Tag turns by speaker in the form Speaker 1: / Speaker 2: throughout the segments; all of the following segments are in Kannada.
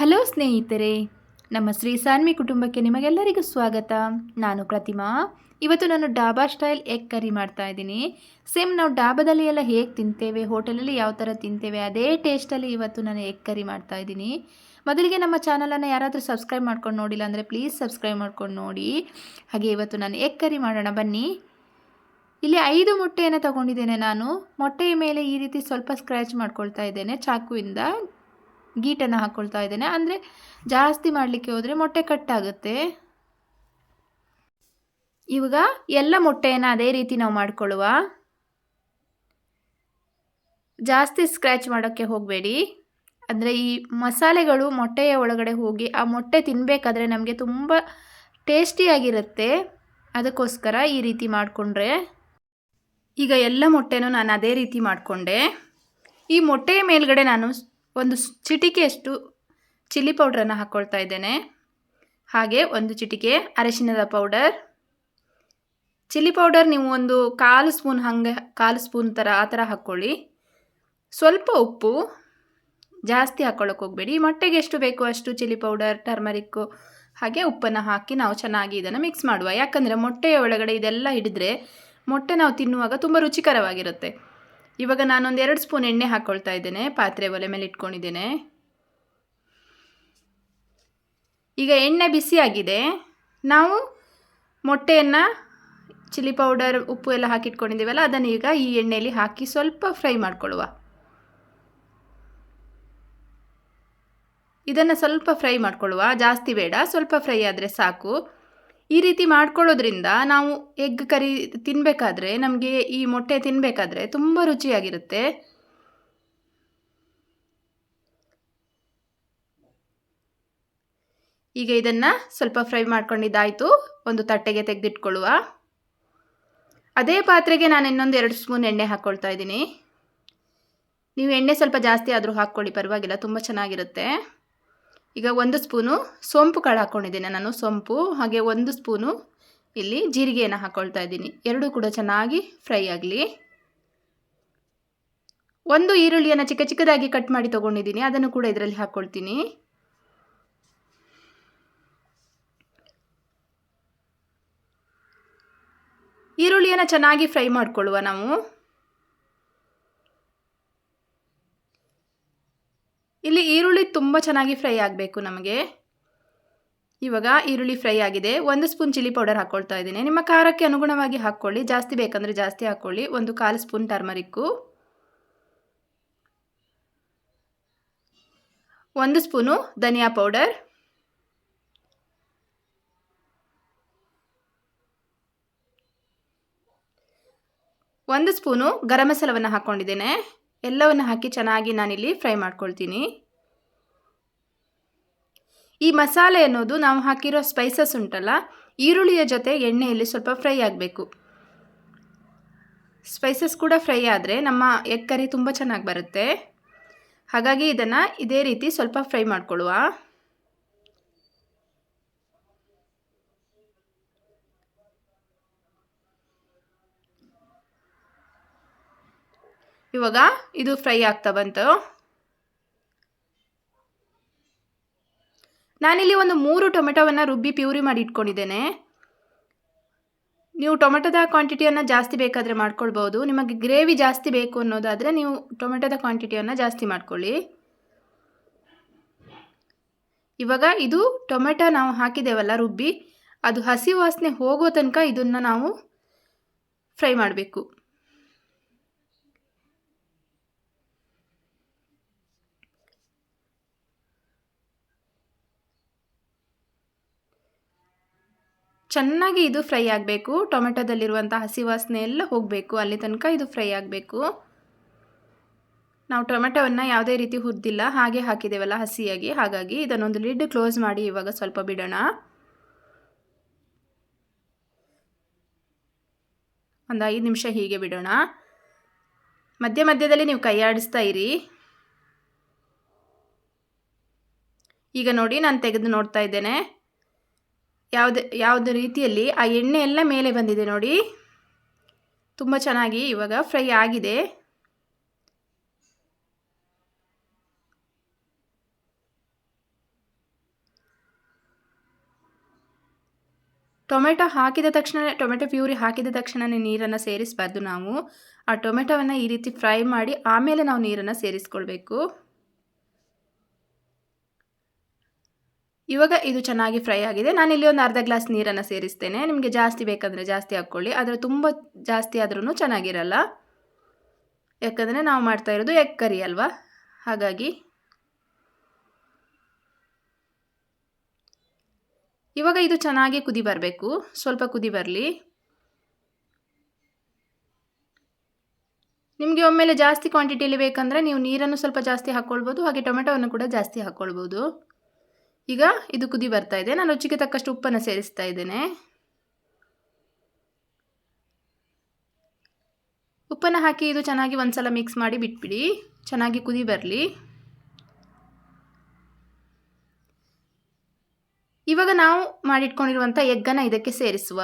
Speaker 1: ಹಲೋ ಸ್ನೇಹಿತರೆ, ನಮ್ಮ ಶ್ರೀ ಸಾನ್ವಿ ಕುಟುಂಬಕ್ಕೆ ನಿಮಗೆಲ್ಲರಿಗೂ ಸ್ವಾಗತ. ನಾನು ಪ್ರತಿಮಾ. ಇವತ್ತು ನಾನು ಡಾಬಾ ಸ್ಟೈಲ್ ಎಗ್ ಕರಿ ಮಾಡ್ತಾ ಇದ್ದೀನಿ. ಸೇಮ್ ನಾವು ಡಾಬಾದಲ್ಲಿ ಎಲ್ಲ ಹೇಗೆ ತಿಂತೇವೆ, ಹೋಟೆಲಲ್ಲಿ ಯಾವ ಥರ ತಿಂತೇವೆ ಅದೇ ಟೇಸ್ಟಲ್ಲಿ ಇವತ್ತು ನಾನು ಎಗ್ ಕರಿ ಮಾಡ್ತಾ ಇದ್ದೀನಿ. ಮೊದಲಿಗೆ ನಮ್ಮ ಚಾನಲನ್ನು ಯಾರಾದರೂ ಸಬ್ಸ್ಕ್ರೈಬ್ ಮಾಡ್ಕೊಂಡು ನೋಡಿಲ್ಲ ಅಂದರೆ ಪ್ಲೀಸ್ ಸಬ್ಸ್ಕ್ರೈಬ್ ಮಾಡ್ಕೊಂಡು ನೋಡಿ. ಹಾಗೆ ಇವತ್ತು ನಾನು ಎಗ್ ಕರಿ ಮಾಡೋಣ ಬನ್ನಿ. ಇಲ್ಲಿ 5 ಮೊಟ್ಟೆಯನ್ನು ತಗೊಂಡಿದ್ದೇನೆ ನಾನು. ಮೊಟ್ಟೆಯ ಮೇಲೆ ಈ ರೀತಿ ಸ್ವಲ್ಪ ಸ್ಕ್ರ್ಯಾಚ್ ಮಾಡ್ಕೊಳ್ತಾ ಇದ್ದೇನೆ ಚಾಕುವಿಂದ. ಗೀಟನ್ನು ಹಾಕ್ಕೊಳ್ತಾ ಇದ್ದೇನೆ, ಅಂದರೆ ಜಾಸ್ತಿ ಮಾಡಲಿಕ್ಕೆ ಹೋದರೆ ಮೊಟ್ಟೆ ಕಟ್ಟಾಗುತ್ತೆ. ಇವಾಗ ಎಲ್ಲ ಮೊಟ್ಟೆಯನ್ನು ಅದೇ ರೀತಿ ನಾವು ಮಾಡ್ಕೊಳ್ಳುವ. ಜಾಸ್ತಿ ಸ್ಕ್ರ್ಯಾಚ್ ಮಾಡೋಕ್ಕೆ ಹೋಗಬೇಡಿ, ಅಂದರೆ ಈ ಮಸಾಲೆಗಳು ಮೊಟ್ಟೆಯ ಒಳಗಡೆ ಹೋಗಿ ಆ ಮೊಟ್ಟೆ ತಿನ್ನಬೇಕಾದ್ರೆ ನಮಗೆ ತುಂಬ ಟೇಸ್ಟಿಯಾಗಿರುತ್ತೆ. ಅದಕ್ಕೋಸ್ಕರ ಈ ರೀತಿ ಮಾಡಿಕೊಂಡ್ರೆ. ಈಗ ಎಲ್ಲ ಮೊಟ್ಟೆನೂ ನಾನು ಅದೇ ರೀತಿ ಮಾಡಿಕೊಂಡೆ. ಈ ಮೊಟ್ಟೆಯ ಮೇಲ್ಗಡೆ ನಾನು ಒಂದು ಚಿಟಿಕೆಯಷ್ಟು ಚಿಲ್ಲಿ ಪೌಡ್ರನ್ನು ಹಾಕ್ಕೊಳ್ತಾ ಇದ್ದೇನೆ. ಹಾಗೆ ಒಂದು ಚಿಟಿಕೆ ಅರಿಶಿಣದ ಪೌಡರ್. ಚಿಲ್ಲಿ ಪೌಡರ್ ನೀವು ಒಂದು 1/4 ಸ್ಪೂನ್ ಹಾಗೆ 1/4 ಸ್ಪೂನ್ ಆ ಥರ ಹಾಕ್ಕೊಳ್ಳಿ. ಸ್ವಲ್ಪ ಉಪ್ಪು, ಜಾಸ್ತಿ ಹಾಕ್ಕೊಳ್ಳೋಕೆ ಹೋಗಬೇಡಿ. ಮೊಟ್ಟೆಗೆ ಎಷ್ಟು ಬೇಕೋ ಅಷ್ಟು ಚಿಲ್ಲಿ ಪೌಡರ್, ಟರ್ಮರಿಕ್ಕು ಹಾಗೆ ಉಪ್ಪನ್ನು ಹಾಕಿ ನಾವು ಚೆನ್ನಾಗಿ ಇದನ್ನು ಮಿಕ್ಸ್ ಮಾಡುವ. ಯಾಕಂದರೆ ಮೊಟ್ಟೆಯ ಒಳಗಡೆ ಇದೆಲ್ಲ ಹಿಡಿದ್ರೆ ಮೊಟ್ಟೆ ನಾವು ತಿನ್ನುವಾಗ ತುಂಬ ರುಚಿಕರವಾಗಿರುತ್ತೆ. ಇವಾಗ ನಾನೊಂದು 2 ಸ್ಪೂನ್ ಎಣ್ಣೆ ಹಾಕ್ಕೊಳ್ತಾ ಇದ್ದೇನೆ. ಪಾತ್ರೆ ಒಲೆ ಮೇಲೆ ಇಟ್ಕೊಂಡಿದ್ದೇನೆ. ಈಗ ಎಣ್ಣೆ ಬಿಸಿಯಾಗಿದೆ. ನಾವು ಮೊಟ್ಟೆಯನ್ನು ಚಿಲ್ಲಿ ಪೌಡರ್, ಉಪ್ಪು ಎಲ್ಲ ಹಾಕಿಟ್ಕೊಂಡಿದ್ದೀವಲ್ಲ, ಅದನ್ನು ಈಗ ಈ ಎಣ್ಣೆಯಲ್ಲಿ ಹಾಕಿ ಸ್ವಲ್ಪ ಫ್ರೈ ಮಾಡ್ಕೊಳ್ಳುವ. ಇದನ್ನು ಸ್ವಲ್ಪ ಫ್ರೈ ಮಾಡ್ಕೊಳ್ಳುವ, ಜಾಸ್ತಿ ಬೇಡ, ಸ್ವಲ್ಪ ಫ್ರೈ ಆದರೆ ಸಾಕು. ಈ ರೀತಿ ಮಾಡ್ಕೊಳ್ಳೋದ್ರಿಂದ ನಾವು ಎಗ್ ಕರಿ ತಿನ್ನಬೇಕಾದ್ರೆ, ನಮಗೆ ಈ ಮೊಟ್ಟೆ ತಿನ್ನಬೇಕಾದ್ರೆ ತುಂಬ ರುಚಿಯಾಗಿರುತ್ತೆ. ಈಗ ಇದನ್ನು ಸ್ವಲ್ಪ ಫ್ರೈ ಮಾಡ್ಕೊಂಡಿದ್ದಾಯಿತು. ಒಂದು ತಟ್ಟೆಗೆ ತೆಗೆದಿಟ್ಕೊಳ್ಳುವ. ಅದೇ ಪಾತ್ರೆಗೆ ನಾನು ಇನ್ನೊಂದು 2 ಸ್ಪೂನ್ ಎಣ್ಣೆ ಹಾಕ್ಕೊಳ್ತಾ ಇದ್ದೀನಿ. ನೀವು ಎಣ್ಣೆ ಸ್ವಲ್ಪ ಜಾಸ್ತಿ ಆದರೂ ಹಾಕ್ಕೊಳ್ಳಿ, ಪರವಾಗಿಲ್ಲ, ತುಂಬ ಚೆನ್ನಾಗಿರುತ್ತೆ. ಈಗ 1 ಸ್ಪೂನು ಸೋಂಪು ಕಾಳು ಹಾಕ್ಕೊಂಡಿದ್ದೇನೆ ನಾನು, ಸೋಂಪು. ಹಾಗೆ 1 ಸ್ಪೂನು ಇಲ್ಲಿ ಜೀರಿಗೆಯನ್ನು ಹಾಕ್ಕೊಳ್ತಾ ಇದ್ದೀನಿ. ಎರಡೂ ಕೂಡ ಚೆನ್ನಾಗಿ ಫ್ರೈ ಆಗಲಿ. 1 ಈರುಳ್ಳಿಯನ್ನು ಚಿಕ್ಕ ಚಿಕ್ಕದಾಗಿ ಕಟ್ ಮಾಡಿ ತೊಗೊಂಡಿದ್ದೀನಿ, ಅದನ್ನು ಕೂಡ ಇದರಲ್ಲಿ ಹಾಕ್ಕೊಳ್ತೀನಿ. ಈರುಳ್ಳಿಯನ್ನು ಚೆನ್ನಾಗಿ ಫ್ರೈ ಮಾಡ್ಕೊಳ್ಳುವ ನಾವು. ಇಲ್ಲಿ ಈರುಳ್ಳಿ ತುಂಬ ಚೆನ್ನಾಗಿ ಫ್ರೈ ಆಗಬೇಕು ನಮಗೆ. ಇವಾಗ ಈರುಳ್ಳಿ ಫ್ರೈ ಆಗಿದೆ. 1 ಸ್ಪೂನ್ ಚಿಲ್ಲಿ ಪೌಡರ್ ಹಾಕ್ಕೊಳ್ತಾ ಇದ್ದೀನಿ. ನಿಮ್ಮ ಖಾರಕ್ಕೆ ಅನುಗುಣವಾಗಿ ಹಾಕ್ಕೊಳ್ಳಿ, ಜಾಸ್ತಿ ಬೇಕಂದರೆ ಜಾಸ್ತಿ ಹಾಕ್ಕೊಳ್ಳಿ. 1/4 ಸ್ಪೂನ್ ಟರ್ಮರಿಕ್ಕು, 1 ಸ್ಪೂನು ಧನಿಯಾ ಪೌಡರ್, 1 ಸ್ಪೂನು ಗರಂ ಮಸಾಲವನ್ನು ಹಾಕ್ಕೊಂಡಿದ್ದೇನೆ. ಎಲ್ಲವನ್ನು ಹಾಕಿ ಚೆನ್ನಾಗಿ ನಾನಿಲ್ಲಿ ಫ್ರೈ ಮಾಡ್ಕೊಳ್ತೀನಿ. ಈ ಮಸಾಲೆ ಅನ್ನೋದು ನಾವು ಹಾಕಿರೋ ಸ್ಪೈಸಸ್ ಉಂಟಲ್ಲ, ಈರುಳ್ಳಿಯ ಜೊತೆ ಎಣ್ಣೆಯಲ್ಲಿ ಸ್ವಲ್ಪ ಫ್ರೈ ಆಗಬೇಕು. ಸ್ಪೈಸಸ್ ಕೂಡ ಫ್ರೈ ಆದರೆ ನಮ್ಮ ಎಗ್ ಕರಿ ತುಂಬ ಚೆನ್ನಾಗಿ ಬರುತ್ತೆ. ಹಾಗಾಗಿ ಇದನ್ನು ಇದೇ ರೀತಿ ಸ್ವಲ್ಪ ಫ್ರೈ ಮಾಡ್ಕೊಳ್ಳುವ. ಇವಾಗ ಇದು ಫ್ರೈ ಆಗ್ತಾ ಬಂತು. ನಾನಿಲ್ಲಿ ಒಂದು 3 ಟೊಮೆಟೊವನ್ನು ರುಬ್ಬಿ ಪ್ಯೂರಿ ಮಾಡಿ ಇಟ್ಕೊಂಡಿದ್ದೇನೆ. ನೀವು ಟೊಮೆಟೊದ ಕ್ವಾಂಟಿಟಿಯನ್ನು ಜಾಸ್ತಿ ಬೇಕಾದರೆ ಮಾಡ್ಕೊಳ್ಬೋದು. ನಿಮಗೆ ಗ್ರೇವಿ ಜಾಸ್ತಿ ಬೇಕು ಅನ್ನೋದಾದರೆ ನೀವು ಟೊಮೆಟೊದ ಕ್ವಾಂಟಿಟಿಯನ್ನು ಜಾಸ್ತಿ ಮಾಡ್ಕೊಳ್ಳಿ. ಇವಾಗ ಇದು ಟೊಮೆಟೊ ನಾವು ಹಾಕಿದ್ದೇವಲ್ಲ ರುಬ್ಬಿ, ಅದು ಹಸಿ ವಾಸನೆ ಹೋಗೋ ತನಕ ಇದನ್ನು ನಾವು ಫ್ರೈ ಮಾಡಬೇಕು. ಚೆನ್ನಾಗಿ ಇದು ಫ್ರೈ ಆಗಬೇಕು. ಟೊಮೆಟೊದಲ್ಲಿರುವಂಥ ಹಸಿ ವಾಸನೆ ಎಲ್ಲ ಹೋಗಬೇಕು, ಅಲ್ಲಿ ತನಕ ಇದು ಫ್ರೈ ಆಗಬೇಕು. ನಾವು ಟೊಮೆಟೊವನ್ನು ಯಾವುದೇ ರೀತಿ ಹುರಿದಿಲ್ಲ, ಹಾಗೆ ಹಾಕಿದ್ದೇವಲ್ಲ ಹಸಿಯಾಗಿ. ಹಾಗಾಗಿ ಇದನ್ನೊಂದು ಲಿಡ್ ಕ್ಲೋಸ್ ಮಾಡಿ ಇವಾಗ ಸ್ವಲ್ಪ ಬಿಡೋಣ. ಒಂದು 5 ನಿಮಿಷ ಹೀಗೆ ಬಿಡೋಣ. ಮಧ್ಯ ಮಧ್ಯದಲ್ಲಿ ನೀವು ಕೈ ಆಡಿಸ್ತಾ ಇರಿ. ಈಗ ನೋಡಿ, ನಾನು ತೆಗೆದು ನೋಡ್ತಾ ಇದ್ದೇನೆ ಯಾವುದೇ ರೀತಿಯಲ್ಲಿ ಆ ಎಣ್ಣೆ ಎಲ್ಲ ಮೇಲೆ ಬಂದಿದೆ ನೋಡಿ. ತುಂಬ ಚೆನ್ನಾಗಿ ಇವಾಗ ಫ್ರೈ ಆಗಿದೆ. ಟೊಮೆಟೊ ಹಾಕಿದ ತಕ್ಷಣ ಟೊಮೆಟೊ ಪ್ಯೂರಿ ಹಾಕಿದ ತಕ್ಷಣವೇ ನೀರನ್ನು ಸೇರಿಸಬಾರ್ದು ನಾವು. ಆ ಟೊಮೆಟೊವನ್ನು ಈ ರೀತಿ ಫ್ರೈ ಮಾಡಿ ಆಮೇಲೆ ನಾವು ನೀರನ್ನು ಸೇರಿಸ್ಕೊಳ್ಬೇಕು. ಇವಾಗ ಇದು ಚೆನ್ನಾಗಿ ಫ್ರೈ ಆಗಿದೆ. ನಾನಿಲ್ಲಿ ಒಂದು ಅರ್ಧ ಗ್ಲಾಸ್ ನೀರನ್ನು ಸೇರಿಸ್ತೇನೆ. ನಿಮಗೆ ಜಾಸ್ತಿ ಬೇಕಂದರೆ ಜಾಸ್ತಿ ಹಾಕ್ಕೊಳ್ಳಿ, ಆದರೆ ತುಂಬ ಜಾಸ್ತಿ ಆದ್ರೂ ಚೆನ್ನಾಗಿರಲ್ಲ. ಯಾಕಂದರೆ ನಾವು ಮಾಡ್ತಾ ಇರೋದು ಎಗ್ ಕರಿ ಅಲ್ವಾ, ಹಾಗಾಗಿ. ಇವಾಗ ಇದು ಚೆನ್ನಾಗಿ ಕುದಿ ಬರಬೇಕು, ಸ್ವಲ್ಪ ಕುದಿ ಬರಲಿ. ನಿಮಗೆ ಒಮ್ಮೆಲೆ ಜಾಸ್ತಿ ಕ್ವಾಂಟಿಟಿಯಲ್ಲಿ ಬೇಕಂದರೆ ನೀವು ನೀರನ್ನು ಸ್ವಲ್ಪ ಜಾಸ್ತಿ ಹಾಕ್ಕೊಳ್ಬೋದು, ಹಾಗೆ ಟೊಮೆಟೊವನ್ನು ಕೂಡ ಜಾಸ್ತಿ ಹಾಕ್ಕೊಳ್ಬೋದು. ಈಗ ಇದು ಕುದಿ ಬರ್ತಾ ಇದೆ. ನಾನು ರುಚಿಗೆ ತಕ್ಕಷ್ಟು ಉಪ್ಪನ್ನು ಸೇರಿಸ್ತಾ ಇದ್ದೇನೆ. ಉಪ್ಪನ್ನು ಹಾಕಿ ಇದು ಚೆನ್ನಾಗಿ ಒಂದ್ಸಲ ಮಿಕ್ಸ್ ಮಾಡಿ ಬಿಟ್ಬಿಡಿ, ಚೆನ್ನಾಗಿ ಕುದಿ ಬರಲಿ. ಇವಾಗ ನಾವು ಮಾಡಿಟ್ಕೊಂಡಿರುವಂಥ ಎಗ್ಗನ್ನು ಇದಕ್ಕೆ ಸೇರಿಸುವ.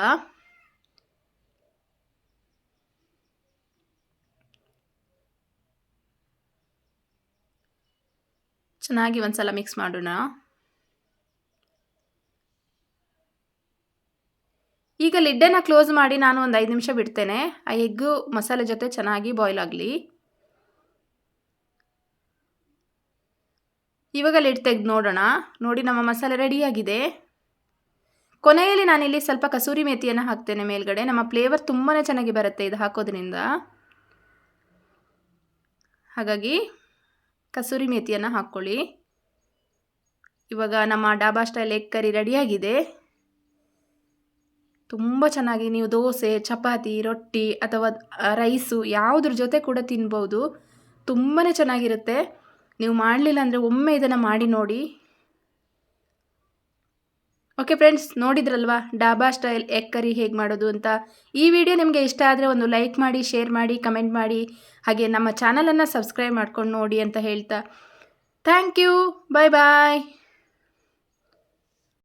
Speaker 1: ಚೆನ್ನಾಗಿ ಒಂದ್ಸಲ ಮಿಕ್ಸ್ ಮಾಡೋಣ. ಈಗ ಲಿಡ್ಡನ್ನು ಕ್ಲೋಸ್ ಮಾಡಿ ನಾನು ಒಂದು 5 ನಿಮಿಷ ಬಿಡ್ತೇನೆ. ಆ ಎಗ್ಗು ಮಸಾಲೆ ಜೊತೆ ಚೆನ್ನಾಗಿ ಬಾಯ್ಲ್ ಆಗಲಿ. ಇವಾಗ ಲಿಡ್ ತೆಗೆದು ನೋಡೋಣ. ನೋಡಿ, ನಮ್ಮ ಮಸಾಲೆ ರೆಡಿಯಾಗಿದೆ. ಕೊನೆಯಲ್ಲಿ ನಾನಿಲ್ಲಿ ಸ್ವಲ್ಪ ಕಸೂರಿ ಮೇಥಿಯನ್ನು ಹಾಕ್ತೇನೆ ಮೇಲ್ಗಡೆ. ನಮ್ಮ ಫ್ಲೇವರ್ ತುಂಬಾ ಚೆನ್ನಾಗಿ ಬರುತ್ತೆ ಇದು ಹಾಕೋದ್ರಿಂದ, ಹಾಗಾಗಿ ಕಸೂರಿ ಮೇಥಿಯನ್ನು ಹಾಕ್ಕೊಳ್ಳಿ. ಇವಾಗ ನಮ್ಮ ಡಾಬಾ ಸ್ಟೈಲ್ ಎಗ್ ಕರಿ ರೆಡಿಯಾಗಿದೆ. ತುಂಬ ಚೆನ್ನಾಗಿ ನೀವು ದೋಸೆ, ಚಪಾತಿ, ರೊಟ್ಟಿ ಅಥವಾ ರೈಸು ಯಾವುದ್ರ ಜೊತೆ ಕೂಡ ತಿನ್ಬೋದು. ತುಂಬಾ ಚೆನ್ನಾಗಿರುತ್ತೆ. ನೀವು ಮಾಡಲಿಲ್ಲ ಅಂದರೆ ಒಮ್ಮೆ ಇದನ್ನು ಮಾಡಿ ನೋಡಿ. ಓಕೆ ಫ್ರೆಂಡ್ಸ್, ನೋಡಿದ್ರಲ್ವಾ ಡಾಬಾ ಸ್ಟೈಲ್ ಎಗ್ ಕರಿ ಹೇಗೆ ಮಾಡೋದು ಅಂತ. ಈ ವಿಡಿಯೋ ನಿಮಗೆ ಇಷ್ಟ ಆದರೆ ಒಂದು ಲೈಕ್ ಮಾಡಿ, ಶೇರ್ ಮಾಡಿ, ಕಮೆಂಟ್ ಮಾಡಿ, ಹಾಗೆ ನಮ್ಮ ಚಾನಲನ್ನು ಸಬ್ಸ್ಕ್ರೈಬ್ ಮಾಡ್ಕೊಂಡು ನೋಡಿ ಅಂತ ಹೇಳ್ತಾ ಥ್ಯಾಂಕ್ ಯು. Bye bye.